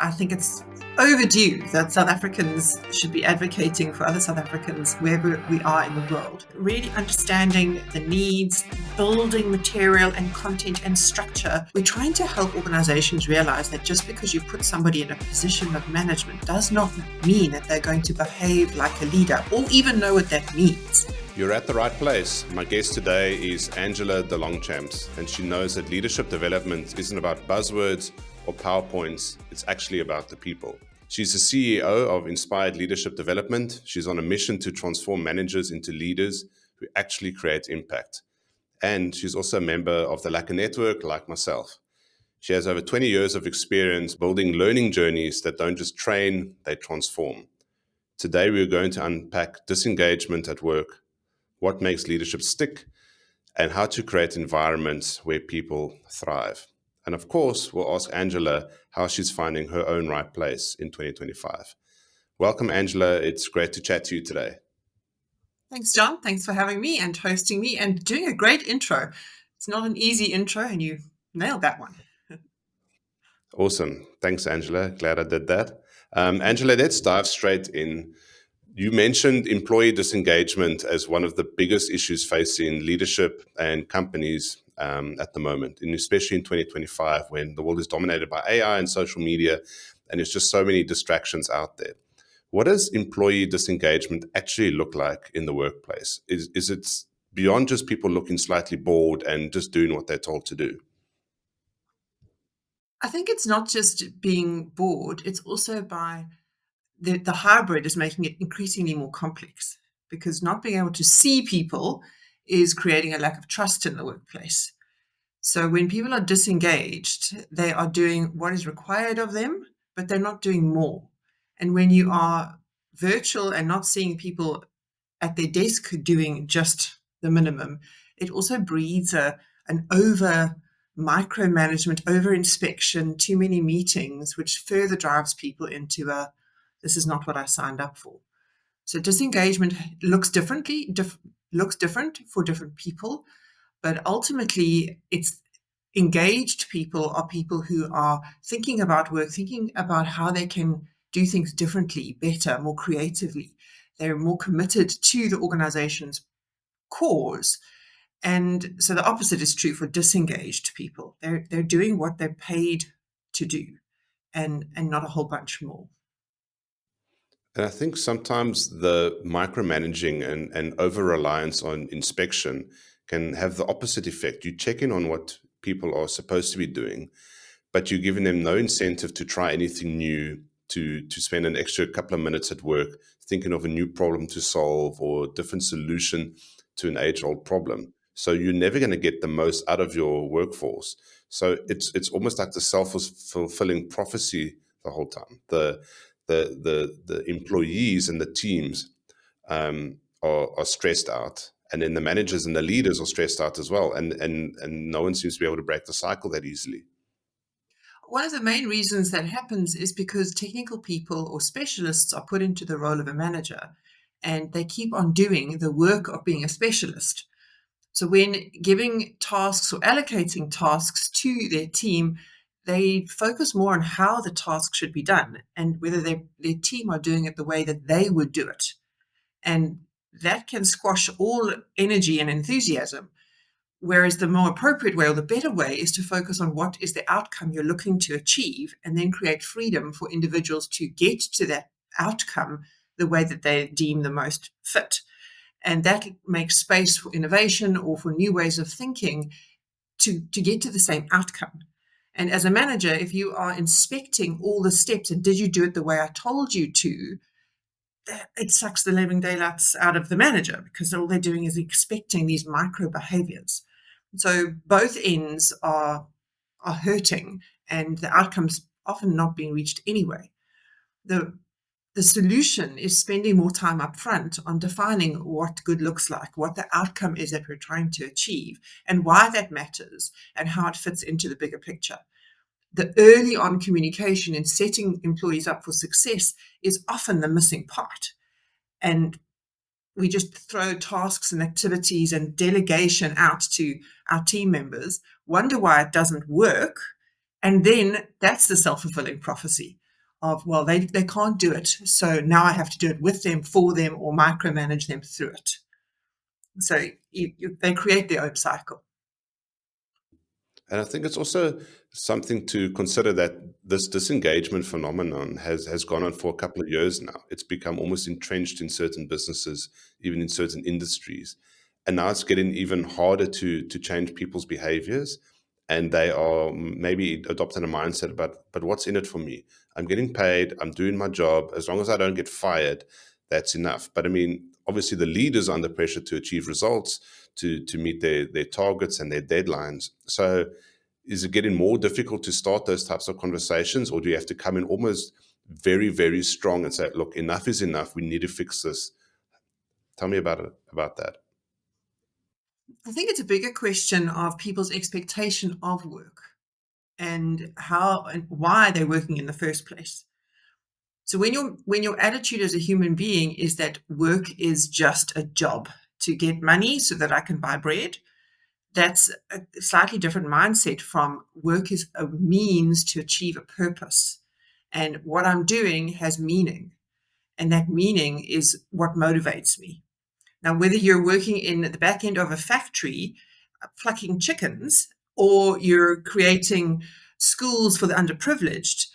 I think it's overdue that South Africans should be advocating for other South Africans wherever we are in the world. Really understanding the needs, building material and content and structure. We're trying to help organizations realize that just because you put somebody in a position of management does not mean that they're going to behave like a leader or even know what that means. You're at the right place. My guest today is Angela De Longchamps, and she knows that leadership development isn't about buzzwords or PowerPoints. It's actually about the people. She's the CEO of Inspired Leadership Development. She's on a mission to transform managers into leaders who actually create impact. And she's also a member of the Lekker Network, like myself. She has over 20 years of experience building learning journeys that don't just train, they transform. Today, we're going to unpack disengagement at work, what makes leadership stick, and how to create environments where people thrive. And of course, we'll ask Angela how she's finding her own right place in 2025. Welcome, Angela. It's great to chat to you today. Thanks, John. Thanks for having me and hosting me and doing a great intro. It's not an easy intro, and you nailed that one. Awesome. Thanks, Angela. Glad I did that. Angela, let's dive straight in. You mentioned employee disengagement as one of the biggest issues facing leadership and companies at the moment, and especially in 2025 when the world is dominated by AI and social media, and there's just so many distractions out there. What does employee disengagement actually look like in the workplace? Is it beyond just people looking slightly bored and just doing what they're told to do? I think it's not just being bored, it's also by the hybrid is making it increasingly more complex, because not being able to see people is creating a lack of trust in the workplace. So when people are disengaged, they are doing what is required of them, but they're not doing more. And when you are virtual and not seeing people at their desk doing just the minimum, it also breeds an over micromanagement, over inspection, too many meetings, which further drives people into this is not what I signed up for. So disengagement looks different for different people, but ultimately it's engaged people are people who are thinking about work, thinking about how they can do things differently, better, more creatively. They're more committed to the organization's cause. And so the opposite is true for disengaged people. They're doing what they're paid to do and not a whole bunch more. And I think sometimes the micromanaging and over-reliance on inspection can have the opposite effect. You check in on what people are supposed to be doing, but you're giving them no incentive to try anything new, to spend an extra couple of minutes at work thinking of a new problem to solve or a different solution to an age-old problem. So you're never going to get the most out of your workforce. So it's almost like the self-fulfilling prophecy the whole time. The employees and the teams are stressed out, and then the managers and the leaders are stressed out as well, and no one seems to be able to break the cycle that easily. One of the main reasons that happens is because technical people or specialists are put into the role of a manager, and they keep on doing the work of being a specialist. So when giving tasks or allocating tasks to their team, they focus more on how the task should be done and whether their team are doing it the way that they would do it. And that can squash all energy and enthusiasm. Whereas the more appropriate way or the better way is to focus on what is the outcome you're looking to achieve and then create freedom for individuals to get to that outcome the way that they deem the most fit. And that makes space for innovation or for new ways of thinking to get to the same outcome. And as a manager, if you are inspecting all the steps and did you do it the way I told you to, it sucks the living daylights out of the manager because all they're doing is expecting these micro behaviors. So both ends are hurting and the outcome's often not being reached anyway. The solution is spending more time up front on defining what good looks like, what the outcome is that we're trying to achieve, and why that matters, and how it fits into the bigger picture. The early on communication in setting employees up for success is often the missing part. And we just throw tasks and activities and delegation out to our team members, wonder why it doesn't work, and then that's the self-fulfilling prophecy. of, well, they can't do it, so now I have to do it with them, for them, or micromanage them through it. So they create their own cycle. And I think it's also something to consider that this disengagement phenomenon has gone on for a couple of years now. It's become almost entrenched in certain businesses, even in certain industries. And now it's getting even harder to change people's behaviors. And they are maybe adopting a mindset about, but what's in it for me? I'm getting paid, I'm doing my job. As long as I don't get fired, that's enough. But I mean, obviously the leaders are under pressure to achieve results, to meet their targets and their deadlines. So is it getting more difficult to start those types of conversations, or do you have to come in almost very, very strong and say, look, enough is enough, we need to fix this? Tell me about that. I think it's a bigger question of people's expectation of work and how and why they're working in the first place. So when your attitude as a human being is that work is just a job to get money so that I can buy bread, that's a slightly different mindset from work is a means to achieve a purpose. And what I'm doing has meaning. And that meaning is what motivates me. Now, whether you're working in the back end of a factory, plucking chickens, or you're creating schools for the underprivileged,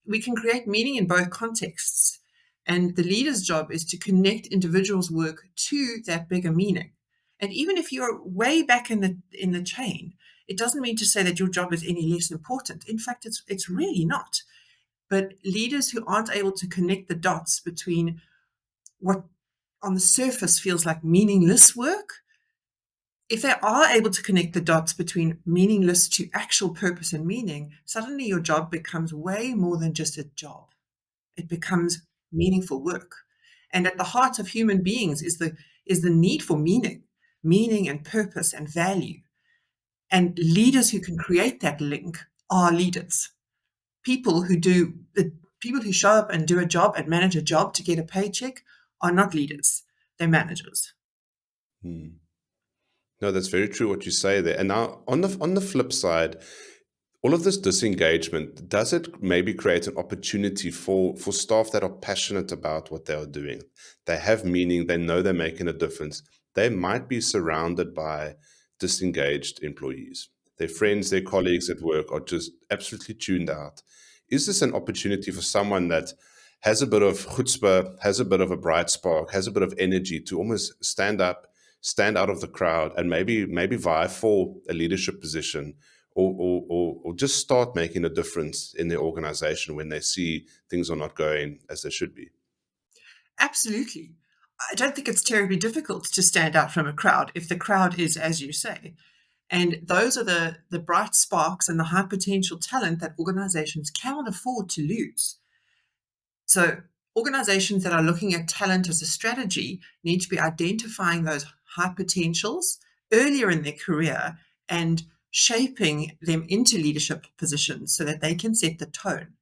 we can create meaning in both contexts. And the leader's job is to connect individuals' work to that bigger meaning. And even if you're way back in the chain, it doesn't mean to say that your job is any less important. In fact, it's really not. But leaders who aren't able to connect the dots between what on the surface feels like meaningless work, if they are able to connect the dots between meaningless to actual purpose and meaning, suddenly your job becomes way more than just a job. It becomes meaningful work. And at the heart of human beings is the need for meaning and purpose and value. And leaders who can create that link are leaders. People who do people who show up and do a job and manage a job to get a paycheck are not leaders. They're managers. Hmm. No, that's very true what you say there. And now on the flip side, all of this disengagement, does it maybe create an opportunity for staff that are passionate about what they are doing? They have meaning, they know they're making a difference. They might be surrounded by disengaged employees. Their friends, their colleagues at work are just absolutely tuned out. Is this an opportunity for someone that has a bit of chutzpah, has a bit of a bright spark, has a bit of energy to almost stand up, stand out of the crowd, and maybe vie for a leadership position, or just start making a difference in their organization when they see things are not going as they should be? Absolutely. I don't think it's terribly difficult to stand out from a crowd if the crowd is, as you say. And those are the bright sparks and the high potential talent that organizations cannot afford to lose. So, organizations that are looking at talent as a strategy need to be identifying those high potentials earlier in their career and shaping them into leadership positions so that they can set the tone.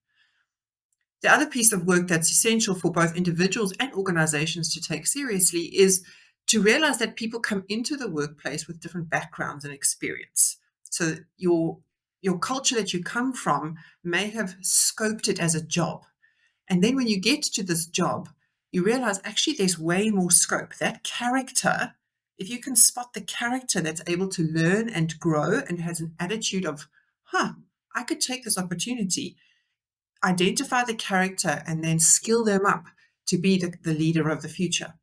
The other piece of work that's essential for both individuals and organizations to take seriously is to realize that people come into the workplace with different backgrounds and experience. So your culture that you come from may have scoped it as a job. And then when you get to this job, you realize actually there's way more scope. That character, if you can spot the character that's able to learn and grow and has an attitude of, I could take this opportunity, identify the character and then skill them up to be the leader of the future.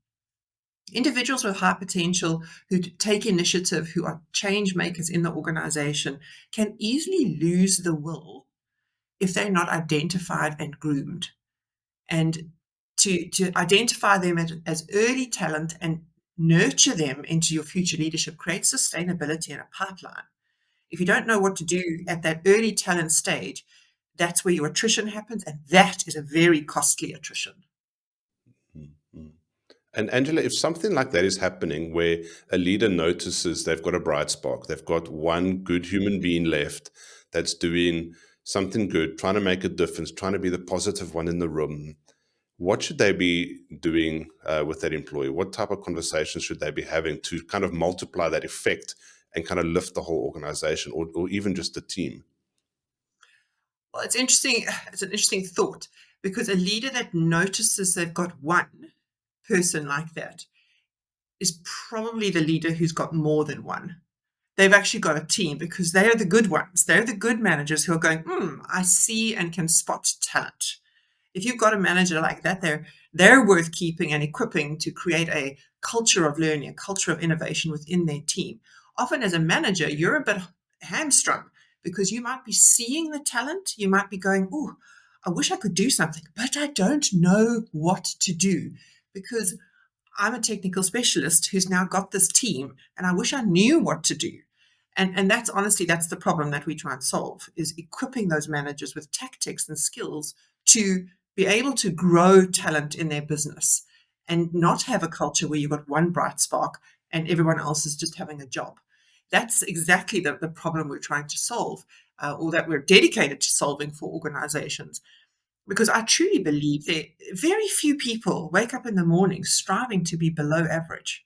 Individuals with high potential who take initiative, who are change makers in the organization, can easily lose the will if they're not identified and groomed. And to identify them as early talent and nurture them into your future leadership creates sustainability in a pipeline. If you don't know what to do at that early talent stage, that's where your attrition happens, and that is a very costly attrition. Mhm. And Angela, if something like that is happening where a leader notices they've got a bright spark, they've got one good human being left that's doing something good, trying to make a difference, trying to be the positive one in the room, what should they be doing with that employee? What type of conversations should they be having to kind of multiply that effect and kind of lift the whole organization, or even just the team? Well, it's interesting. It's an interesting thought because a leader that notices they've got one person like that is probably the leader who's got more than one. They've actually got a team because they are the good ones. They're the good managers who are going, I see and can spot talent. If you've got a manager like that, they're worth keeping and equipping to create a culture of learning, a culture of innovation within their team. Often as a manager, you're a bit hamstrung because you might be seeing the talent. You might be going, I wish I could do something, but I don't know what to do because I'm a technical specialist who's now got this team and I wish I knew what to do. And that's honestly, that's the problem that we try and solve is equipping those managers with tactics and skills to be able to grow talent in their business and not have a culture where you've got one bright spark and everyone else is just having a job. That's exactly the problem we're trying to solve, or that we're dedicated to solving for organizations. Because I truly believe that very few people wake up in the morning striving to be below average.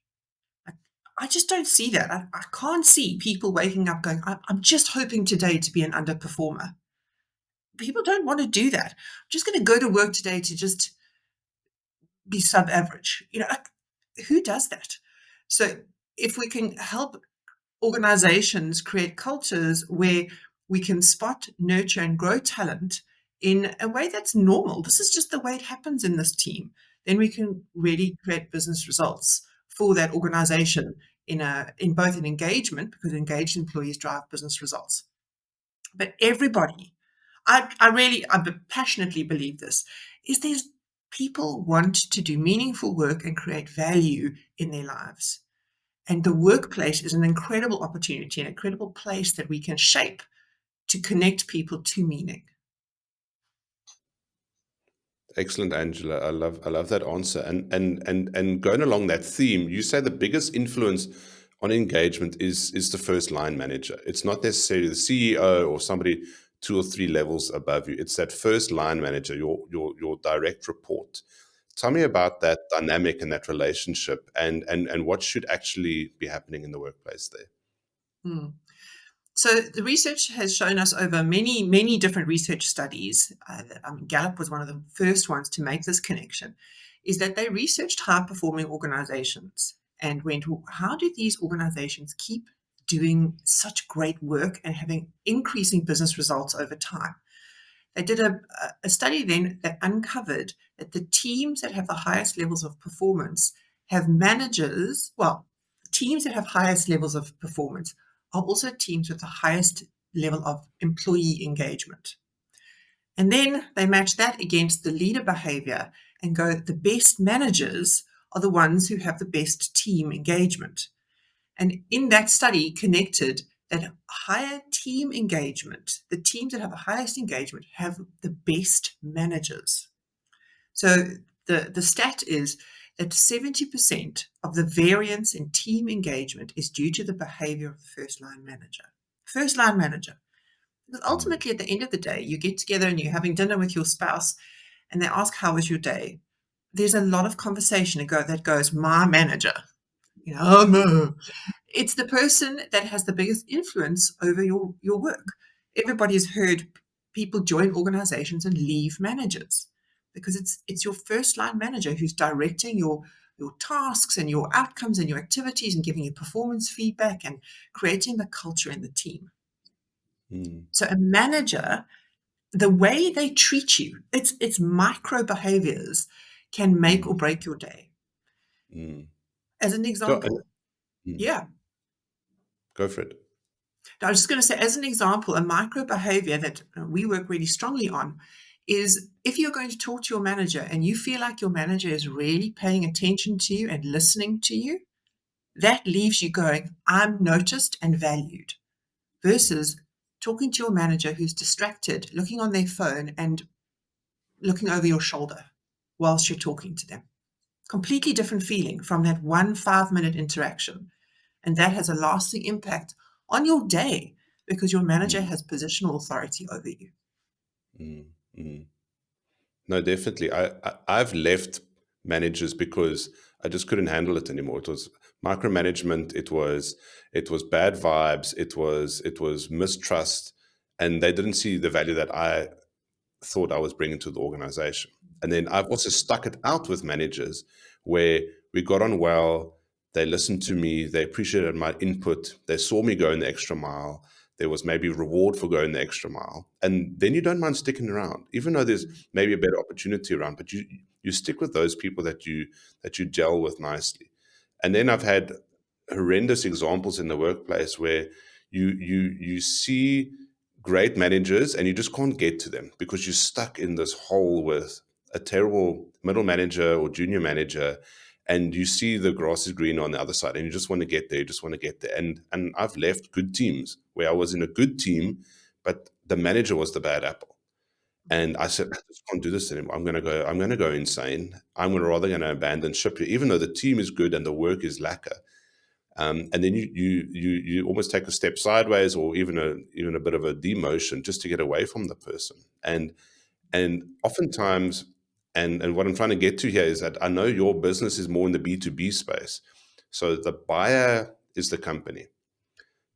I just don't see that. I can't see people waking up going, I'm just hoping today to be an underperformer. People don't want to do that. I'm just going to go to work today to just be sub average. Who does that? So if we can help organizations create cultures where we can spot, nurture, and grow talent in a way that's normal. This is just the way it happens in this team. Then we can really create business results for that organization in both an engagement, because engaged employees drive business results. But everybody, I passionately believe this, is there's people want to do meaningful work and create value in their lives. And the workplace is an incredible opportunity, an incredible place that we can shape to connect people to meaning. Excellent, Angela. I love that answer. And going along that theme, you say the biggest influence on engagement is the first line manager. It's not necessarily the CEO or somebody two or three levels above you. It's that first line manager, your direct report. Tell me about that dynamic and that relationship, and what should actually be happening in the workplace there. Hmm. So the research has shown us over many, many different research studies, Gallup was one of the first ones to make this connection, is that they researched high-performing organizations and went, well, how do these organizations keep doing such great work and having increasing business results over time? They did a study then that uncovered that the teams that have the highest levels of performance have managers, well, teams that have highest levels of performance are also teams with the highest level of employee engagement. And then they match that against the leader behavior and go, the best managers are the ones who have the best team engagement. And in that study, connected that higher team engagement, the teams that have the highest engagement have the best managers. So the stat is that 70% of the variance in team engagement is due to the behavior of the first line manager. First line manager. Because Mm. ultimately, at the end of the day, you get together and you're having dinner with your spouse and they ask, how was your day? There's a lot of conversation that goes, my manager. No. It's the person that has the biggest influence over your work. Everybody has heard people join organizations and leave managers because it's your first line manager who's directing your tasks and your outcomes and your activities and giving you performance feedback and creating the culture in the team. Mm. So a manager, the way they treat you, it's micro behaviors can make or Mm. break your day. Mm. As an So, example, mm, yeah. go for it. I was just going to say, as an example, a micro behavior that we work really strongly on is if you're going to talk to your manager and you feel like your manager is really paying attention to you and listening to you, that leaves you going, I'm noticed and valued, versus talking to your manager who's distracted, looking on their phone and looking over your shoulder whilst you're talking to them. Completely different feeling from that 1 5-minute interaction. And that has a lasting impact on your day because your manager Mm. has positional authority over you. Mm. Mm. No, definitely. I've left managers because I just couldn't handle it anymore. It was micromanagement. It was bad vibes. It was mistrust, and they didn't see the value that I thought I was bringing to the organization. And then I've also stuck it out with managers where we got on well. They listened to me. They appreciated my input. They saw me going the extra mile. There was maybe reward for going the extra mile. And then you don't mind sticking around, even though there's maybe a better opportunity around, but you stick with those people that you gel with nicely. And then I've had horrendous examples in the workplace where you see great managers and you just can't get to them because you're stuck in this hole with a terrible middle manager or junior manager, and you see the grass is green on the other side and you just want to get there, you just want to get there. And I've left good teams where I was in a good team, but the manager was the bad apple. And I said, I just can't do this anymore. I'm gonna go insane. I'm rather gonna abandon ship here, even though the team is good and the work is lacquer. And then you almost take a step sideways, or even a bit of a demotion, just to get away from the person. And oftentimes, and what I'm trying to get to here is that I know your business is more in the B2B space. So the buyer is the company,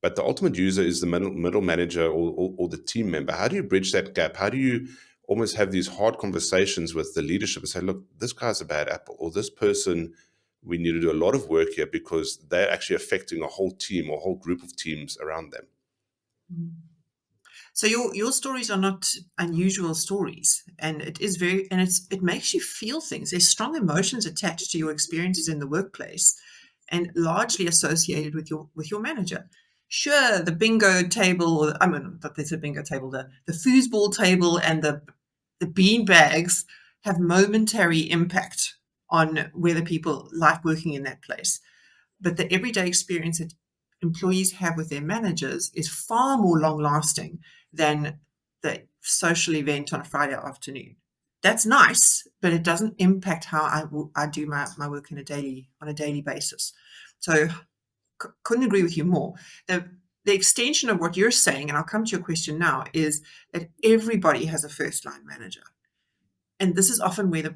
but the ultimate user is the middle manager, or the team member. How do you bridge that gap? How do you almost have these hard conversations with the leadership and say, look, this guy's a bad apple, or this person, we need to do a lot of work here because they're actually affecting a whole team or a whole group of teams around them. So your stories are not unusual stories, and it makes you feel things. There's strong emotions attached to your experiences in the workplace, and largely associated with your manager. Sure, the bingo table, or I mean, but there's a bingo table, the foosball table, and the bean bags have momentary impact on whether people like working in that place. But the everyday experience that employees have with their managers is far more long lasting than the social event on a Friday afternoon. That's nice, but it doesn't impact how I do my work on a daily basis. So couldn't agree with you more. The extension of what you're saying, and I'll come to your question now, is that everybody has a first line manager. And this is often where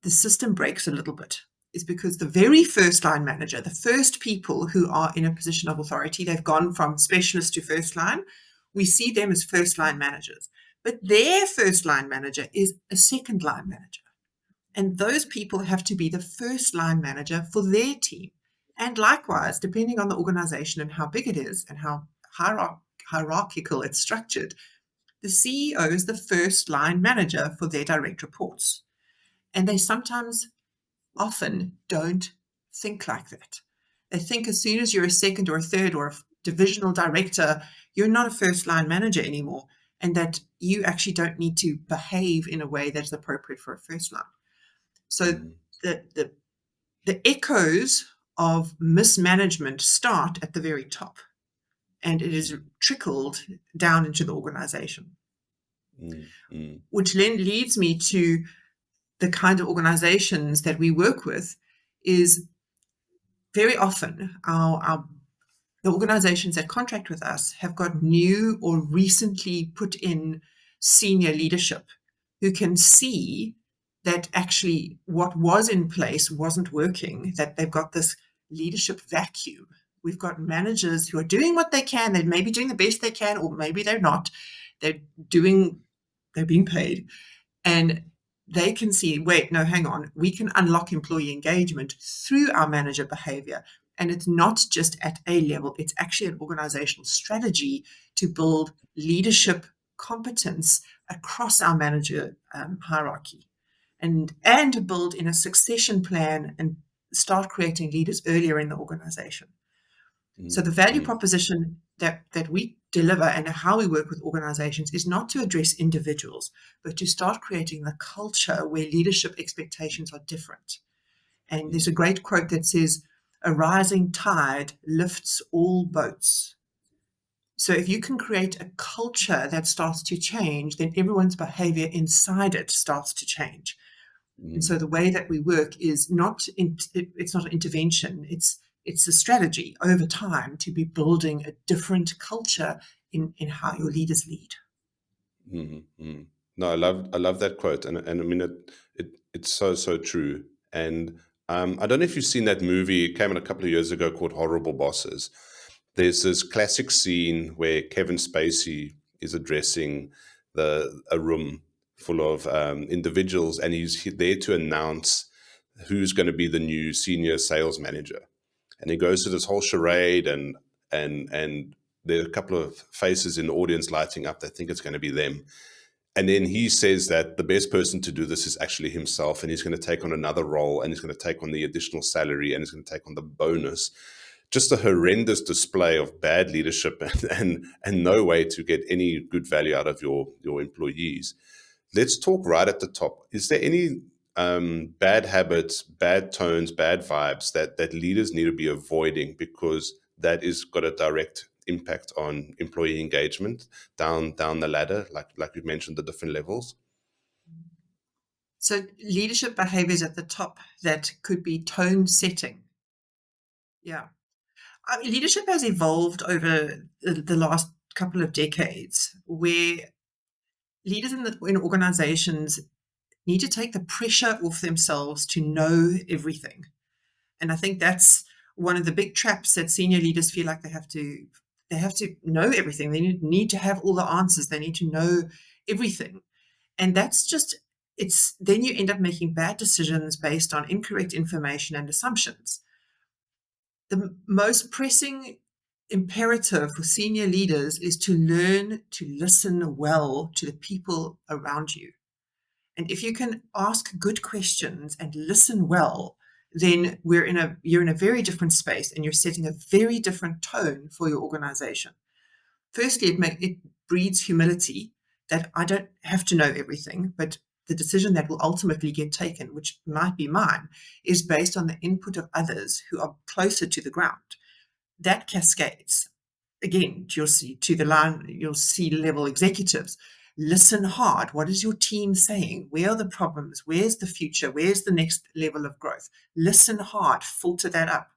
the system breaks a little bit, is because the very first line manager, the first people who are in a position of authority, they've gone from specialist to first line, we see them as first line managers. But their first line manager is a second line manager. And those people have to be the first line manager for their team. And likewise, depending on the organization and how big it is and how hierarchical it's structured, the CEO is the first line manager for their direct reports. And they often don't think like that. They think as soon as you're a second or a third or a divisional director, you're not a first line manager anymore, and that you actually don't need to behave in a way that's appropriate for a first line. So the echoes of mismanagement start at the very top, and it is trickled down into the organization. Which then leads me to the kind of organizations that we work with. Is very often the organizations that contract with us have got new or recently put in senior leadership who can see that actually what was in place wasn't working, that they've got this leadership vacuum. We've got managers who are doing what they can. They may be doing the best they can, or maybe they're not. They're being paid. And they can see, wait, no, hang on, we can unlock employee engagement through our manager behavior. And it's not just at a level, it's actually an organizational strategy to build leadership competence across our manager hierarchy, and to build in a succession plan and start creating leaders earlier in the organization. So the value proposition that we deliver and how we work with organizations is not to address individuals, but to start creating the culture where leadership expectations are different. And there's a great quote that says, "A rising tide lifts all boats." So if you can create a culture that starts to change, then everyone's behavior inside it starts to change. And so the way that we work is it's not an intervention, it's a strategy over time to be building a different culture in how your leaders lead. No, I love that quote, and I mean it's so true. And I don't know if you've seen that movie. It came out a couple of years ago called Horrible Bosses. There's this classic scene where Kevin Spacey is addressing a room full of individuals, and he's there to announce who's going to be the new senior sales manager. And he goes through this whole charade, and there are a couple of faces in the audience lighting up that think it's going to be them. And then he says that the best person to do this is actually himself, and he's going to take on another role, and he's going to take on the additional salary, and he's going to take on the bonus. Just a horrendous display of bad leadership and no way to get any good value out of your employees. Let's talk right at the top. Is there any bad habits, bad tones, bad vibes that leaders need to be avoiding, because that is got a direct impact on employee engagement down the ladder, like we've mentioned, the different levels? So leadership behaviors at the top that could be tone setting. Yeah. I mean, leadership has evolved over the last couple of decades, where leaders in organizations need to take the pressure off themselves to know everything. And I think that's one of the big traps that senior leaders feel like they have to know everything. They need to have all the answers. They need to know everything. And that's just, it's then you end up making bad decisions based on incorrect information and assumptions. The most pressing imperative for senior leaders is to learn to listen well to the people around you. And if you can ask good questions and listen well, then you're in a very different space, and you're setting a very different tone for your organization. Firstly, it breeds humility, that I don't have to know everything, but the decision that will ultimately get taken, which might be mine, is based on the input of others who are closer to the ground. That cascades again to the line, you'll see level executives. Listen hard. What is your team saying? Where are the problems? Where's the future? Where's the next level of growth? Listen hard, filter that up.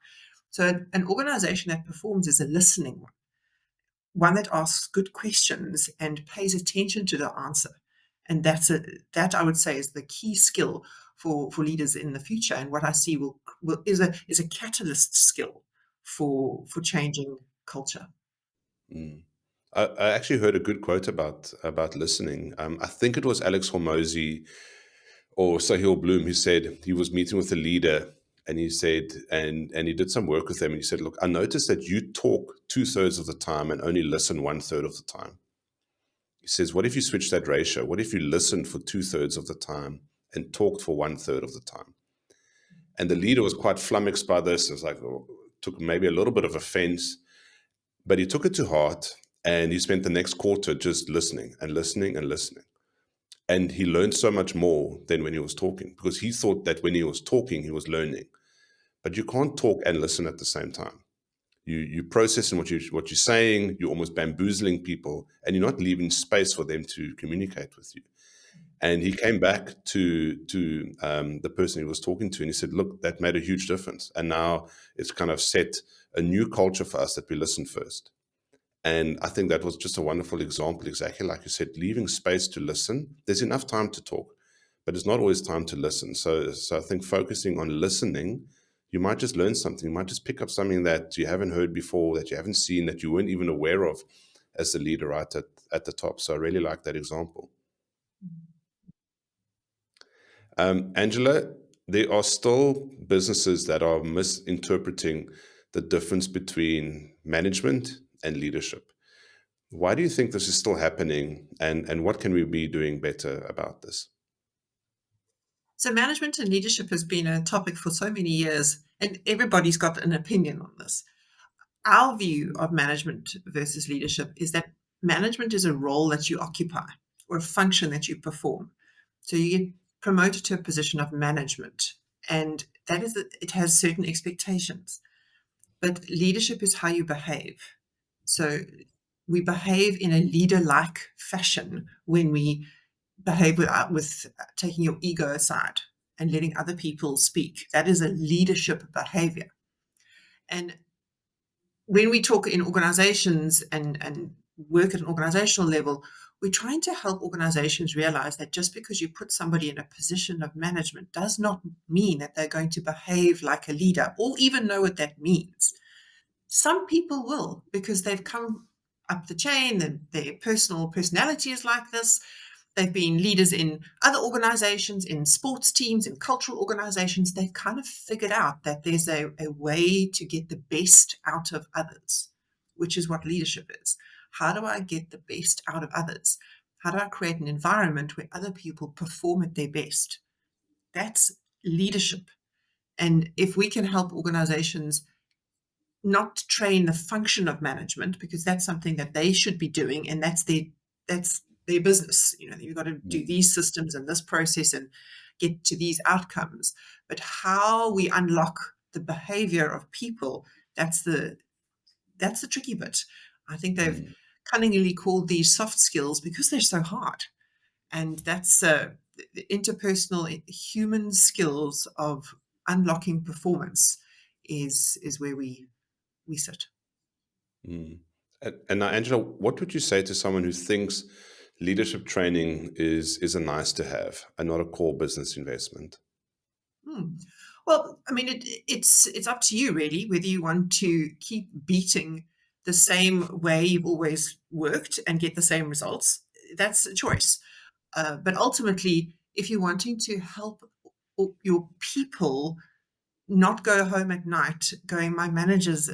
So an organization that performs is a listening one that asks good questions and pays attention to the answer. And that I would say is the key skill for leaders in the future. And what I see is a catalyst skill for changing culture. Mm. I actually heard a good quote about listening. I think it was Alex Hormozy or Sahil Bloom who said he was meeting with a leader, and he said, and he did some work with them, and he said, look, I noticed that you talk 2/3 of the time and only listen 1/3 of the time. He says, what if you switch that ratio? What if you listened for 2/3 of the time and talked for 1/3 of the time? And the leader was quite flummoxed by this. It was like, took maybe a little bit of offense, but he took it to heart, and he spent the next quarter just listening and listening and listening. And he learned so much more than when he was talking, because he thought that when he was talking, he was learning. But you can't talk and listen at the same time. You processing what you're saying, you're almost bamboozling people, and you're not leaving space for them to communicate with you. And he came back to the person he was talking to, and he said, look, that made a huge difference. And now it's kind of set a new culture for us that we listen first. And I think that was just a wonderful example, exactly like you said, leaving space to listen. There's enough time to talk, but it's not always time to listen. So I think focusing on listening, you might just learn something. You might just pick up something that you haven't heard before, that you haven't seen, that you weren't even aware of as the leader right at the top. So I really like that example. Angela, there are still businesses that are misinterpreting the difference between management and leadership. Why do you think this is still happening, and what can we be doing better about this? So management and leadership has been a topic for so many years, and everybody's got an opinion on this. Our view of management versus leadership is that management is a role that you occupy, or a function that you perform. So you get promoted to a position of management, and it has certain expectations. But leadership is how you behave. So we behave in a leader-like fashion when we behave with taking your ego aside and letting other people speak. That is a leadership behavior. And when we talk in organizations and work at an organizational level, we're trying to help organizations realize that just because you put somebody in a position of management does not mean that they're going to behave like a leader or even know what that means. Some people will, because they've come up the chain. Their personality is like this. They've been leaders in other organizations, in sports teams, in cultural organizations. They've kind of figured out that there's a way to get the best out of others, which is what leadership is. How do I get the best out of others? How do I create an environment where other people perform at their best? That's leadership. And if we can help organizations not train the function of management, because that's something that they should be doing, and that's their business. You've got to do these systems and this process and get to these outcomes. But how we unlock the behavior of people, that's the tricky bit. I think they've cunningly called these soft skills because they're so hard. And that's the interpersonal human skills of unlocking performance is where we sit. And now, Angela, what would you say to someone who thinks leadership training is a nice to have and not a core business investment? Well, I mean, it's up to you really whether you want to keep beating the same way you've always worked and get the same results. That's a choice. But ultimately, if you're wanting to help your people not go home at night going, my manager's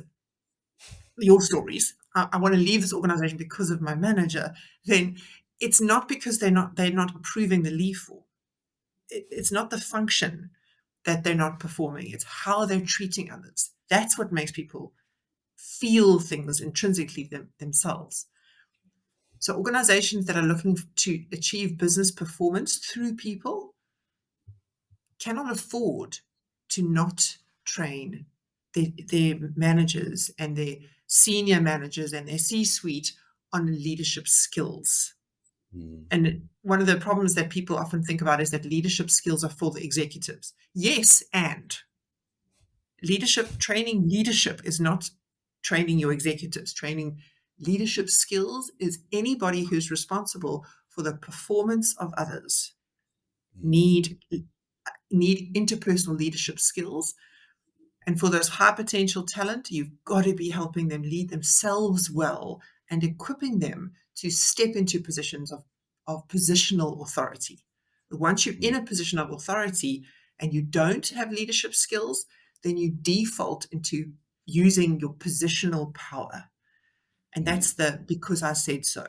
your stories. I want to leave this organization because of my manager. Then it's not because they're not approving the leave for. It's not the function that they're not performing. It's how they're treating others. That's what makes people feel things intrinsically themselves. So organizations that are looking to achieve business performance through people cannot afford to not train their managers and their senior managers and their C-suite on leadership skills. And one of the problems that people often think about is that leadership skills are for the executives. Yes, and training leadership is not training your executives. Training leadership skills is anybody who's responsible for the performance of others need interpersonal leadership skills. And for those high potential talent, you've got to be helping them lead themselves well and equipping them to step into positions of positional authority. Once you're in a position of authority and you don't have leadership skills, then you default into using your positional power. And that's because I said so.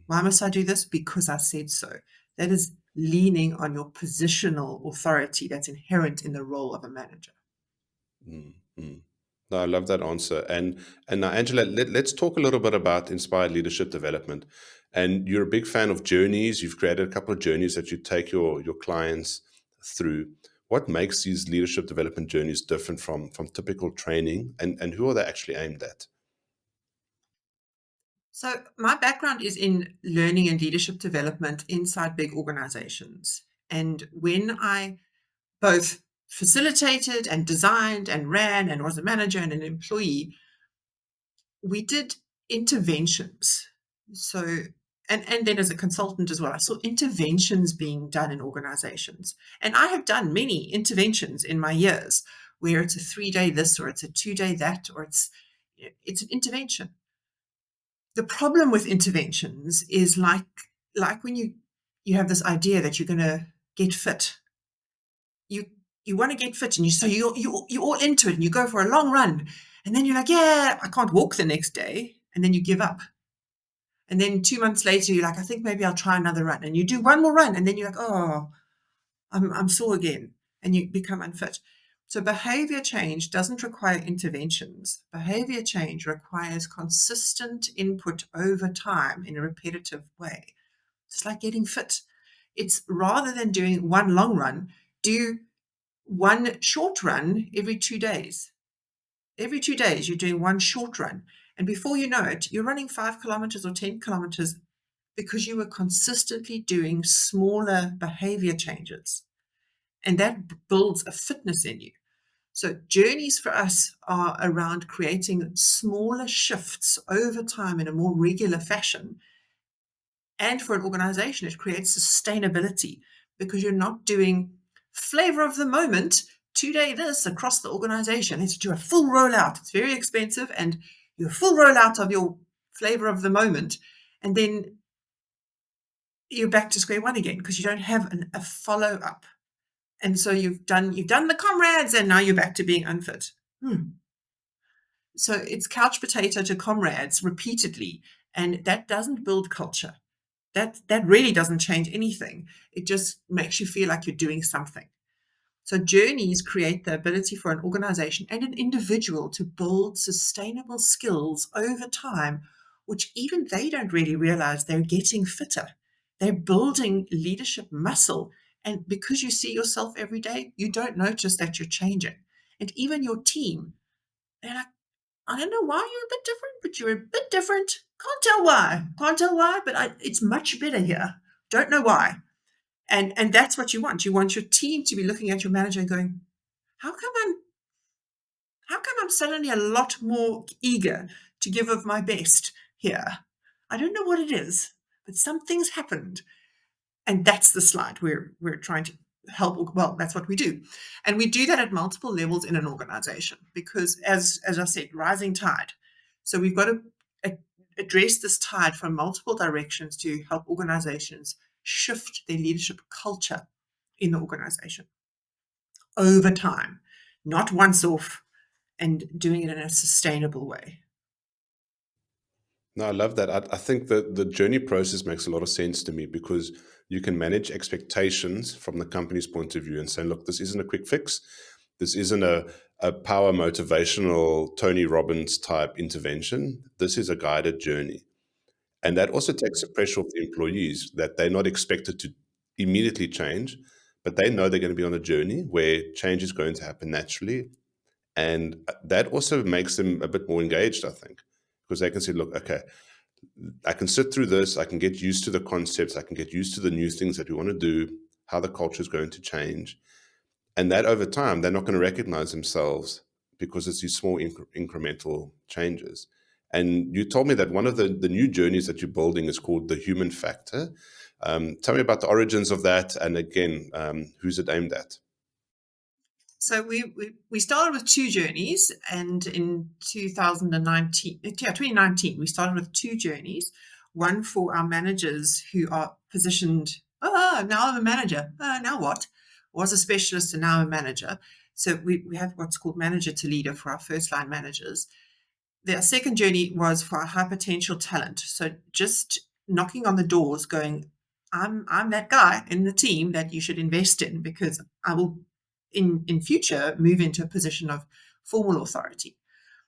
Why must I do this? Because I said so. That is leaning on your positional authority that's inherent in the role of a manager. No, I love that answer. And now, Angela, let's talk a little bit about inspired leadership development. And you're a big fan of journeys. You've created a couple of journeys that you take your clients through. What makes these leadership development journeys different from typical training, and who are they actually aimed at? So my background is in learning and leadership development inside big organizations. And when I both facilitated and designed and ran and was a manager and an employee, we did interventions. So, and then as a consultant as well, I saw interventions being done in organizations. And I have done many interventions in my years where it's a 3-day this or it's a 2-day that, or it's an intervention. The problem with interventions is like when you have this idea that you're going to get fit. You want to get fit, and you're all into it, and you go for a long run, and then you're like, yeah, I can't walk the next day, and then you give up. And then 2 months later, you're like, I think maybe I'll try another run, and you do one more run, and then you're like, oh, I'm sore again, and you become unfit. So behavior change doesn't require interventions. Behavior change requires consistent input over time in a repetitive way. It's like getting fit. It's rather than doing one long run, do one short run every 2 days. Every 2 days, you're doing one short run. And before you know it, you're running 5 kilometers or 10 kilometers because you were consistently doing smaller behavior changes. And that builds a fitness in you. So journeys for us are around creating smaller shifts over time in a more regular fashion. And for an organization, it creates sustainability because you're not doing flavor of the moment, 2-day this across the organization. Let's do a full rollout. It's very expensive, and your full rollout of your flavor of the moment, and then you're back to square one again because you don't have a follow up. And so you've done the comrades, and now you're back to being unfit. So it's couch potato to comrades repeatedly, and that doesn't build culture. That really doesn't change anything. It just makes you feel like you're doing something. So journeys create the ability for an organization and an individual to build sustainable skills over time, which even they don't really realize they're getting fitter. They're building leadership muscle. And because you see yourself every day, you don't notice that you're changing. And even your team, they're like, I don't know why you're a bit different, but you're a bit different. Can't tell why. Can't tell why, but it's much better here. Don't know why. And that's what you want. You want your team to be looking at your manager and going, how come I'm suddenly a lot more eager to give of my best here? I don't know what it is, but something's happened. And that's the slide we're trying to help. Well, that's what we do. And we do that at multiple levels in an organization because as I said, rising tide. So we've got to address this tide from multiple directions to help organizations shift their leadership culture in the organization over time, not once off, and doing it in a sustainable way. No, I love that. I think that the journey process makes a lot of sense to me because you can manage expectations from the company's point of view and say, look, this isn't a quick fix. This isn't a power motivational Tony Robbins type intervention. This is a guided journey. And that also takes the pressure off the employees that they're not expected to immediately change, but they know they're going to be on a journey where change is going to happen naturally. And that also makes them a bit more engaged, I think, because they can say, look, okay, I can sit through this, I can get used to the concepts, I can get used to the new things that we want to do, how the culture is going to change. And that over time, they're not going to recognize themselves because it's these small incremental changes. And you told me that one of the new journeys that you're building is called the human factor. Tell me about the origins of that. And again, who's it aimed at? So we started with two journeys, and in 2019, we started with two journeys. One for our managers who are positioned, now I'm a manager. Now what? Was a specialist and now a manager. So we have what's called manager to leader for our first line managers. The second journey was for our high potential talent. So just knocking on the doors, going, I'm that guy in the team that you should invest in because I will in future move into a position of formal authority.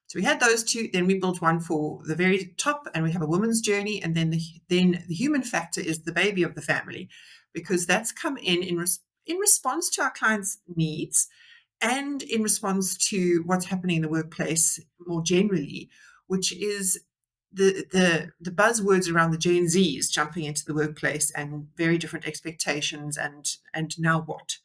So we had those two. Then we built one for the very top, and we have a woman's journey. And then the human factor is the baby of the family, because that's come in response to our clients' needs and in response to what's happening in the workplace more generally, which is the buzzwords around the Gen Zs jumping into the workplace and very different expectations and now what.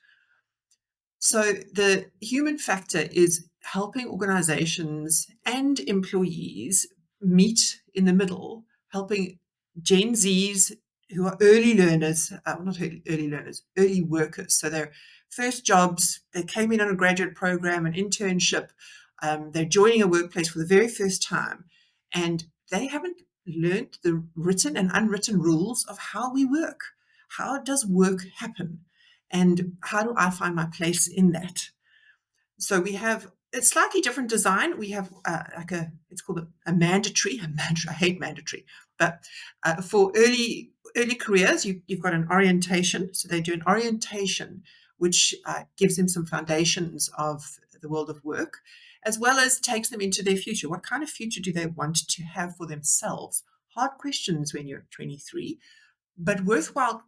So the human factor is helping organizations and employees meet in the middle, helping Gen Zs who are early learners, not early learners, early workers. So they're first jobs, they came in on a graduate program, an internship, they're joining a workplace for the very first time, and they haven't learned the written and unwritten rules of how we work. How does work happen? And how do I find my place in that? So we have a slightly different design. We have it's called a mandatory. I hate mandatory, but for early careers, you've got an orientation. So they do an orientation, which gives them some foundations of the world of work, as well as takes them into their future. What kind of future do they want to have for themselves? Hard questions when you're 23, but worthwhile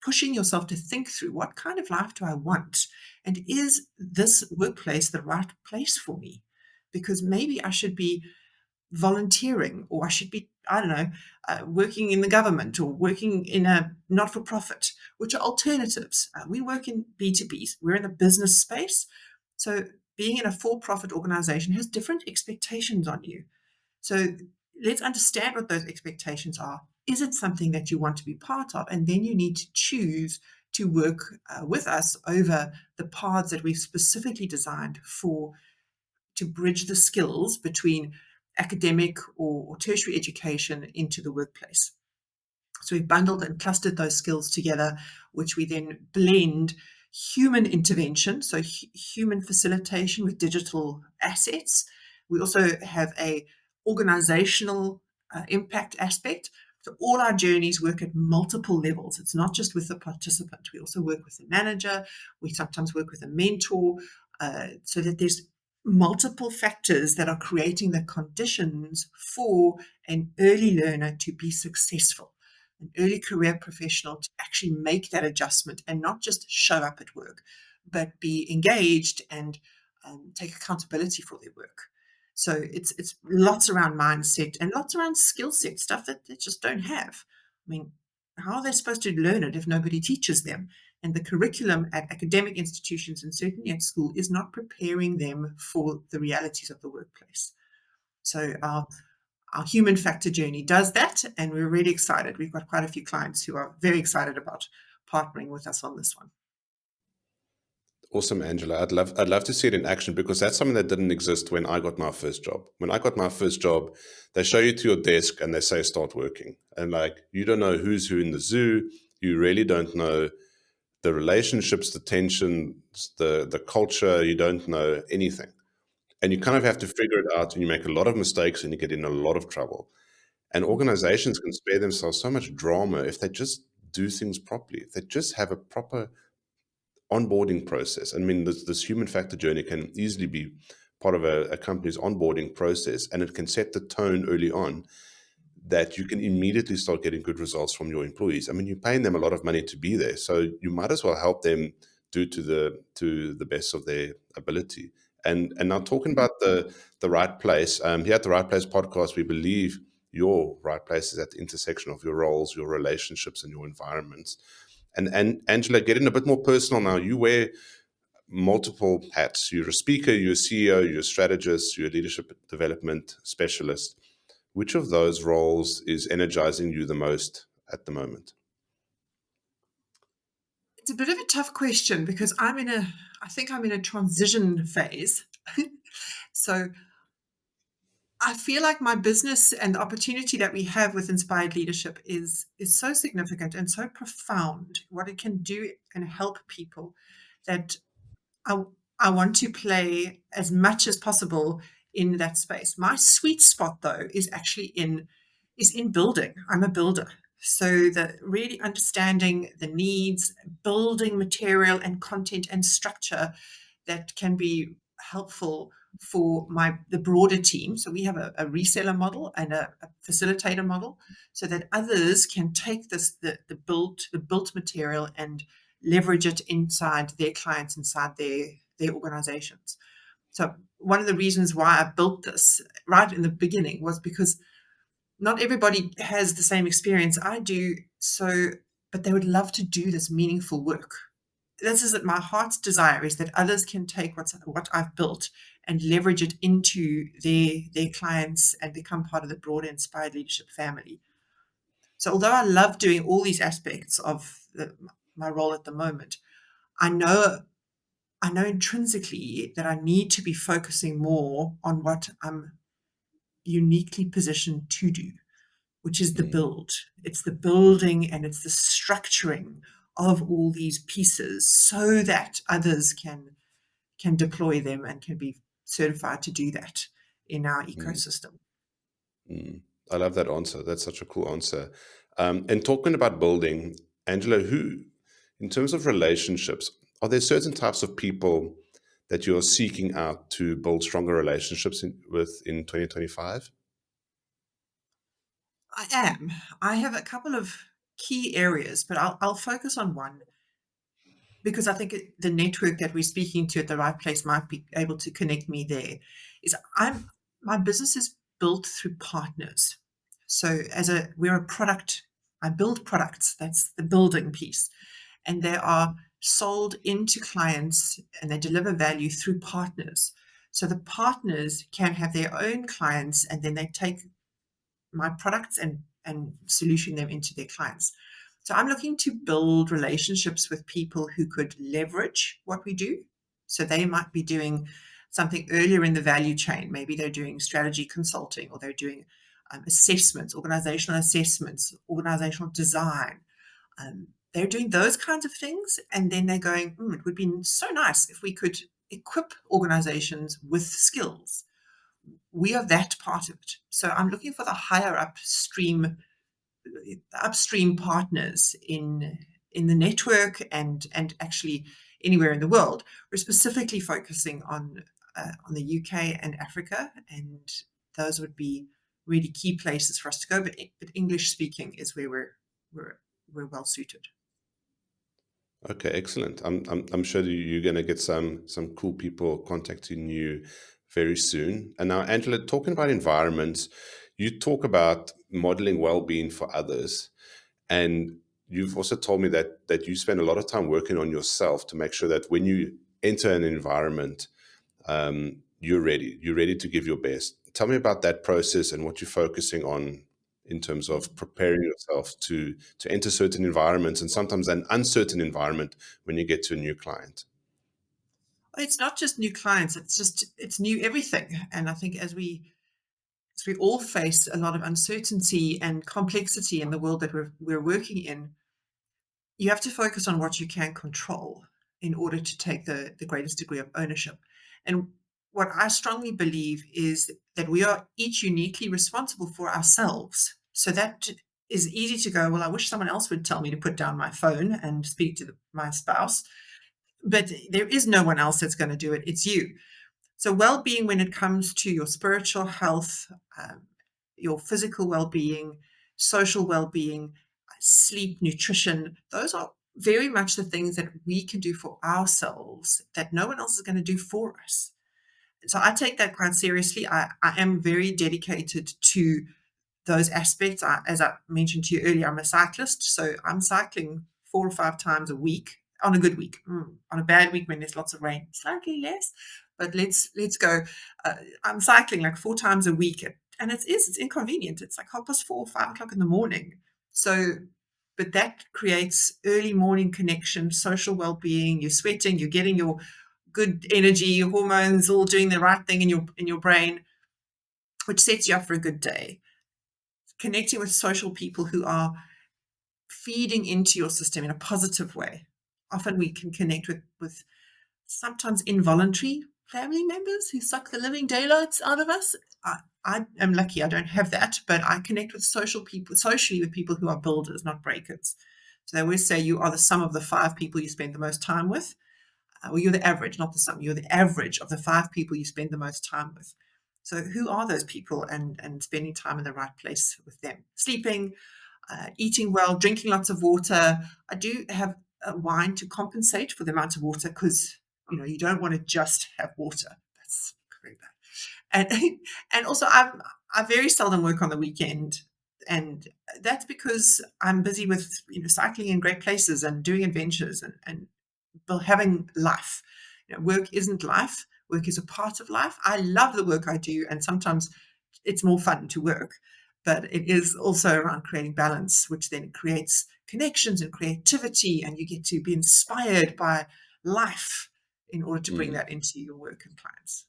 pushing yourself to think through what kind of life do I want? And is this workplace the right place for me? Because maybe I should be volunteering, or I should be, I don't know, working in the government or working in a not for profit, which are alternatives. We work in B2B, we're in the business space. So being in a for profit organization has different expectations on you. So let's understand what those expectations are. Is it something that you want to be part of? And then you need to choose to work with us over the paths that we've specifically designed to bridge the skills between academic or tertiary education into the workplace. So we've bundled and clustered those skills together, which we then blend human intervention, so human facilitation with digital assets. We also have a organizational impact aspect. So all our journeys work at multiple levels. It's not just with the participant. We also work with the manager. We sometimes work with a mentor, so that there's multiple factors that are creating the conditions for an early learner to be successful, an early career professional to actually make that adjustment and not just show up at work, but be engaged and take accountability for their work. So it's lots around mindset and lots around skill set, stuff that they just don't have. I mean, how are they supposed to learn it if nobody teaches them? And the curriculum at academic institutions and certainly at school is not preparing them for the realities of the workplace. So our human factor journey does that, and we're really excited. We've got quite a few clients who are very excited about partnering with us on this one. Awesome, Angela. I'd love to see it in action, because that's something that didn't exist when I got my first job. When I got my first job, they show you to your desk and they say start working. And like, you don't know who's who in the zoo. You really don't know the relationships, the tensions, the culture. You don't know anything. And you kind of have to figure it out, and you make a lot of mistakes and you get in a lot of trouble. And organizations can spare themselves so much drama if they just do things properly, if they just have a proper onboarding process. I mean, this human factor journey can easily be part of a company's onboarding process, and it can set the tone early on that you can immediately start getting good results from your employees. I mean, you're paying them a lot of money to be there, so you might as well help them do to the best of their ability. And now, talking about the right place, here at the Right Place podcast, we believe your right place is at the intersection of your roles, your relationships, and your environments. And Angela, getting a bit more personal now, you wear multiple hats. You're a speaker, you're a CEO, you're a strategist, you're a leadership development specialist. Which of those roles is energizing you the most at the moment? It's a bit of a tough question because I think I'm in a transition phase. So I feel like my business and the opportunity that we have with Inspired Leadership is so significant and so profound, what it can do and help people, that I, I want to play as much as possible in that space. My sweet spot, though, is in building. I'm a builder. So the really understanding the needs, building material and content and structure that can be helpful for the broader team. So we have a reseller model and a facilitator model, so that others can take the built material and leverage it inside their clients, inside their organizations. So one of the reasons why I built this right in the beginning was because not everybody has the same experience I do. So, but they would love to do this meaningful work. This is my heart's desire, is that others can take what I've built and leverage it into their clients and become part of the broader Inspired Leadership family. So although I love doing all these aspects of my role at the moment, I know intrinsically that I need to be focusing more on what I'm uniquely positioned to do, which is the Mm, build. It's the building and it's the structuring of all these pieces so that others can deploy them and can be certified to do that in our mm, ecosystem. mm. I love that answer. That's such a cool answer. And talking about building, Angela, in terms of relationships, are there certain types of people that you're seeking out to build stronger relationships in 2025? I am. I have a couple of key areas, but I'll focus on one because I think the network that we're speaking to at the right place might be able to connect me there. Is my business is built through partners. So we're a product. I build products. That's the building piece, and they are sold into clients and they deliver value through partners. So the partners can have their own clients, and then they take my products and solution them into their clients. So I'm looking to build relationships with people who could leverage what we do. So they might be doing something earlier in the value chain. Maybe they're doing strategy consulting, or they're doing assessments, organizational design. They're doing those kinds of things, and then they're going, it would be so nice if we could equip organizations with skills. We are that part of it. So I'm looking for the higher upstream partners in the network, and actually anywhere in the world. We're specifically focusing on the UK and Africa, and those would be really key places for us to go. But English speaking is where we're well suited. Okay, excellent. I'm sure you're going to get some cool people contacting you very soon. And now, Angela, talking about environments, you talk about modeling well-being for others, and you've also told me that you spend a lot of time working on yourself to make sure that when you enter an environment, you're ready. You're ready to give your best. Tell me about that process and what you're focusing on in terms of preparing yourself to enter certain environments, and sometimes an uncertain environment when you get to a new client. It's not just new clients, it's new everything. And I think as we all face a lot of uncertainty and complexity in the world that we're working in, you have to focus on what you can control in order to take the greatest degree of ownership. And what I strongly believe is that we are each uniquely responsible for ourselves. So that is easy to go, well, I wish someone else would tell me to put down my phone and speak to my spouse. But there is no one else that's going to do it. It's you. So well-being, when it comes to your spiritual health, your physical well-being, social well-being, sleep, nutrition, those are very much the things that we can do for ourselves that no one else is going to do for us. So I take that quite seriously. I am very dedicated to those aspects. As I mentioned to you earlier, I'm a cyclist, so I'm cycling 4 or 5 times a week on a good week. On a bad week, when there's lots of rain, slightly less, but let's go. I'm cycling like 4 times a week, and it's inconvenient. It's like 4:30, 5 o'clock in the morning. So, but that creates early morning connection, social well-being. You're sweating, you're getting your good energy, your hormones all doing the right thing in your brain, which sets you up for a good day. Connecting with social people who are feeding into your system in a positive way. Often we can connect with sometimes involuntary family members who suck the living daylights out of us. I am lucky I don't have that, but I connect with socially with people who are builders, not breakers. So they always say you are the sum of the 5 people you spend the most time with. Well, you're the average, not the sum. You're the average of the 5 people you spend the most time with. So who are those people, and spending time in the right place with them? Sleeping, eating well, drinking lots of water. I do have a wine to compensate for the amount of water, because you don't want to just have water. That's very bad. And also I very seldom work on the weekend, and that's because I'm busy with cycling in great places and doing adventures and having life. Work isn't life. Work is a part of life. I love the work I do, and sometimes it's more fun to work, but it is also around creating balance, which then creates connections and creativity, and you get to be inspired by life in order to bring that into your work and clients.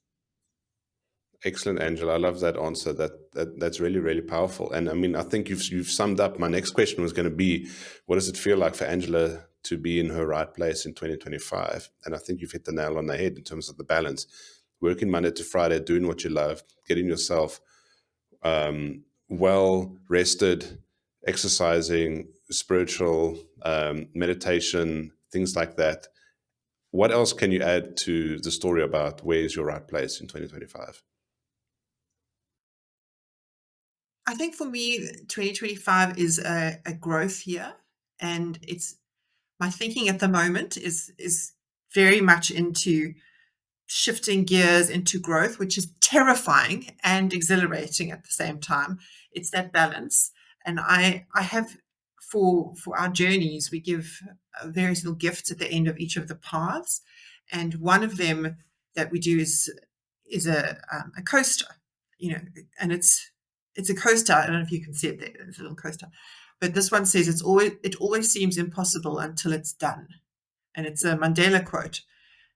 Excellent, Angela. I love that answer. That's really, really powerful. And I mean, I think you've summed up. My next question was going to be, what does it feel like for Angela to be in her right place in 2025? And I think you've hit the nail on the head in terms of the balance. Working Monday to Friday, doing what you love, getting yourself well rested, exercising, spiritual, meditation, things like that. What else can you add to the story about where is your right place in 2025? I think for me, 2025 is a growth year, and it's my thinking at the moment is very much into shifting gears into growth, which is terrifying and exhilarating at the same time. It's that balance. And I have, for our journeys, we give various little gifts at the end of each of the paths. And one of them that we do is a coaster, and it's a coaster. I don't know if you can see it there. It's a little coaster. But this one says it always seems impossible until it's done. And it's a Mandela quote.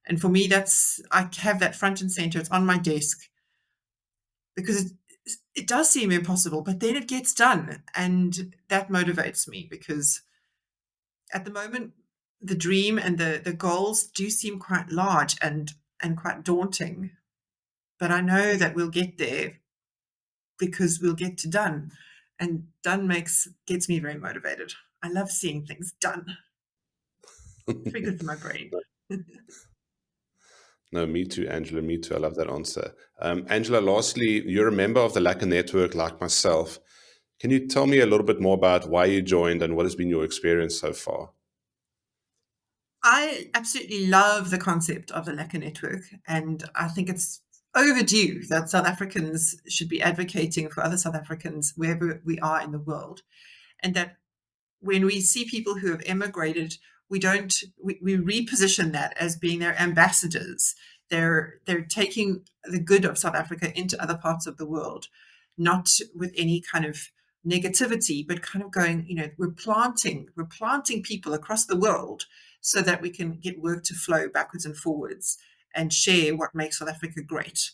And for me, I have that front and center. It's on my desk because it does seem impossible, but then it gets done. And that motivates me because at the moment, the dream and the goals do seem quite large and quite daunting. But I know that we'll get there because we'll get to done. And done gets me very motivated. I love seeing things done. It's very good for my brain. No, me too, Angela. Me too. I love that answer. Angela, lastly, you're a member of the Lekker Network like myself. Can you tell me a little bit more about why you joined and what has been your experience so far? I absolutely love the concept of the Lekker Network, and I think it's overdue that South Africans should be advocating for other South Africans wherever we are in the world, and that when we see people who have emigrated, we reposition that as being their ambassadors. They're taking the good of South Africa into other parts of the world, not with any kind of negativity, but kind of going, we're planting people across the world so that we can get work to flow backwards and forwards and share what makes South Africa great.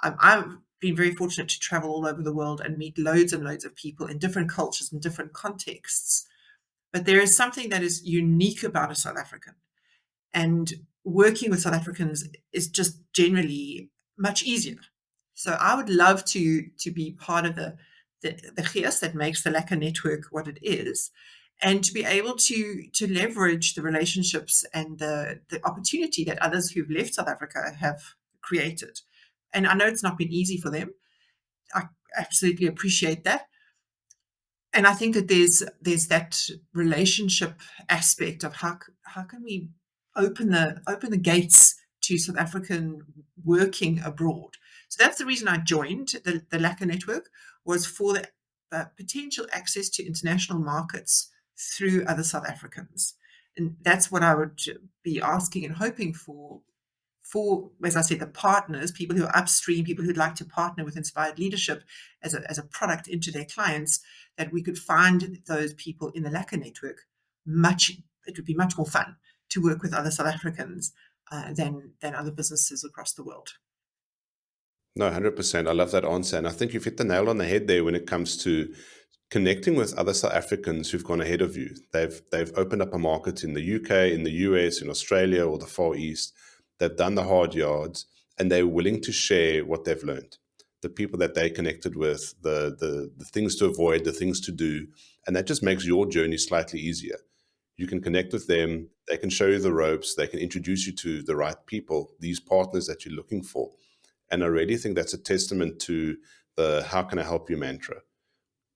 I've been very fortunate to travel all over the world and meet loads and loads of people in different cultures and different contexts. But there is something that is unique about a South African. And working with South Africans is just generally much easier. So I would love to be part of the gees that makes the Lekker Network what it is, and to be able to leverage the relationships and the opportunity that others who've left South Africa have created. And I know it's not been easy for them. I absolutely appreciate that. And I think that there's that relationship aspect of how can we open the gates to South African working abroad. So that's the reason I joined the Lekker Network, was for the potential access to international markets through other South Africans. And that's what I would be asking and hoping for, as I said, the partners, people who are upstream, people who'd like to partner with Inspired Leadership as a product into their clients, that we could find those people in the Lekker Network. It would be much more fun to work with other South Africans than other businesses across the world. No, 100%. I love that answer. And I think you've hit the nail on the head there when it comes to connecting with other South Africans who've gone ahead of you. They've opened up a market in the UK, in the US, in Australia, or the Far East. They've done the hard yards, and they're willing to share what they've learned. The people that they connected with, the things to avoid, the things to do, and that just makes your journey slightly easier. You can connect with them. They can show you the ropes. They can introduce you to the right people, these partners that you're looking for. And I really think that's a testament to the "how can I help you" mantra.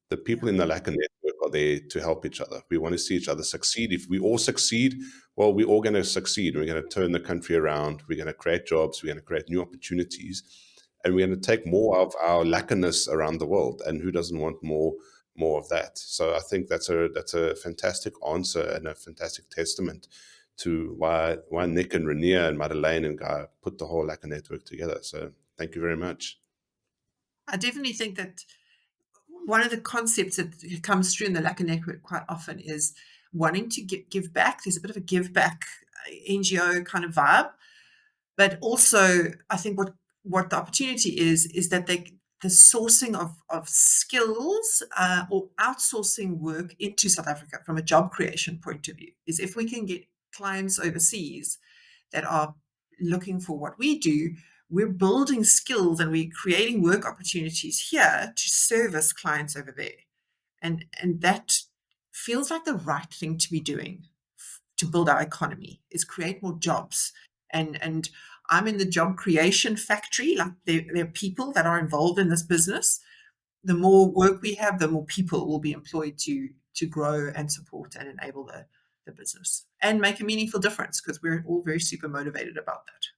The people Yeah. in the Lekker Network are there to help each other. We want to see each other succeed. If we all succeed, well, we're all going to succeed. We're going to turn the country around. We're going to create jobs. We're going to create new opportunities. And we're going to take more of our lekkerness around the world. And who doesn't want more of that? So I think that's a fantastic answer and a fantastic testament to why Nick and Rania and Madeleine and Guy put the whole Lekker Network together. So thank you very much. I definitely think that one of the concepts that comes through in the Lekker Network quite often is wanting to give back. There's a bit of a give back NGO kind of vibe, but also I think what the opportunity is that the sourcing of skills or outsourcing work into South Africa from a job creation point of view is, if we can get clients overseas that are looking for what we do, we're building skills and we're creating work opportunities here to service clients over there. And that feels like the right thing to be doing to build our economy, is create more jobs. And I'm in the job creation factory. Like there are people that are involved in this business. The more work we have, the more people will be employed to grow and support and enable the business and make a meaningful difference, because we're all very super motivated about that.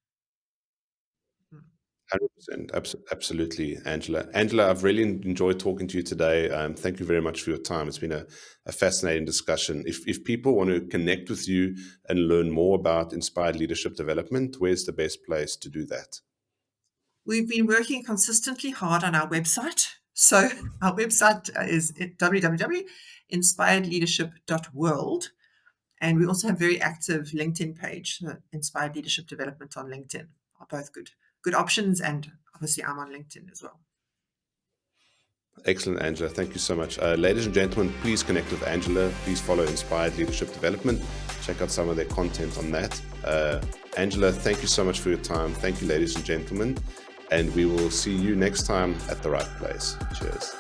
100%. Absolutely, Angela. Angela, I've really enjoyed talking to you today. Thank you very much for your time. It's been a fascinating discussion. If people want to connect with you and learn more about inspired leadership development, where's the best place to do that? We've been working consistently hard on our website. So our website is www.inspiredleadership.world. And we also have a very active LinkedIn page, Inspired Leadership Development on LinkedIn. Are both good options. And obviously, I'm on LinkedIn as well. Excellent, Angela. Thank you so much. Ladies and gentlemen, please connect with Angela. Please follow Inspired Leadership Development. Check out some of their content on that. Angela, thank you so much for your time. Thank you, ladies and gentlemen. And we will see you next time at the right place. Cheers.